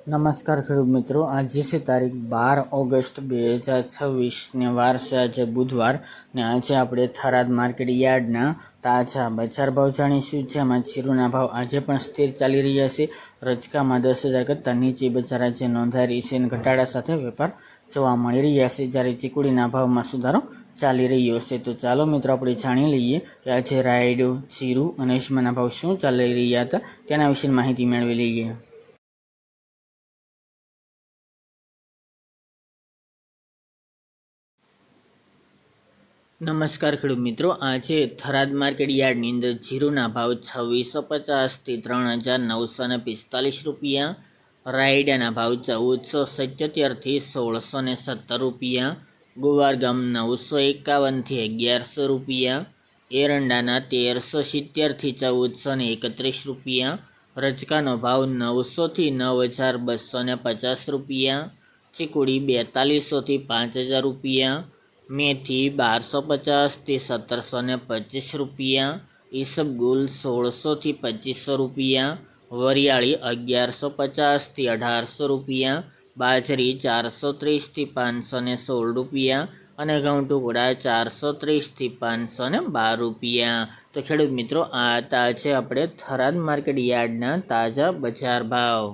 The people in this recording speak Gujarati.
નમસ્કાર ખેડૂત મિત્રો, આજે છે તારીખ 12 ઓગસ્ટ 2026 ને વાર છે આજે બુધવાર ને આજે આપણે થરાદ માર્કેટ યાર્ડના તાજા બજાર ભાવ જાણીશું, જેમાં જીરુના ભાવ આજે પણ સ્થિર ચાલી રહ્યા છે। રજકામાં 10,000 કરતાં નીચે બજાર આજે નોંધાઈ રહી છે અને ઘટાડા સાથે વેપાર જોવા મળી રહ્યા છે, જ્યારે ચીકુડીના ભાવમાં સુધારો ચાલી રહ્યો છે। તો ચાલો મિત્રો આપણે જાણી લઈએ કે આજે રાયડો, જીરું અને અજમાના ભાવ શું ચાલી રહ્યા હતા તેના વિશે માહિતી મેળવી લઈએ। નમસ્કાર ખેડૂત મિત્રો, આજે થરાદ માર્કેટ યાર્ડની અંદર જીરુના ભાવ 2650થી 3945 રૂપિયા, રાયડાના ભાવ 1477થી 1617 રૂપિયા, ગુવારગામ 951થી 1100 રૂપિયા, એરંડાના 1370થી 1431 રૂપિયા, રજકાનો ભાવ 900થી 9250 રૂપિયા, ચીકુડી 4200થી 5000 રૂપિયા, मेथी 1250થી 1725 રૂપિયા, ઈસબગુલ 1600થી 2500 રૂપિયા, વરિયાળી 1150થી 1800 રૂપિયા, બાજરી 430થી 516 રૂપિયા અને ઘઉં ટુકડા 430થી 512 રૂપિયા। તો ખેડૂત મિત્રો, આ હતા છે આપણે થરાદ માર્કેટ યાર્ડના તાજા બજાર ભાવ।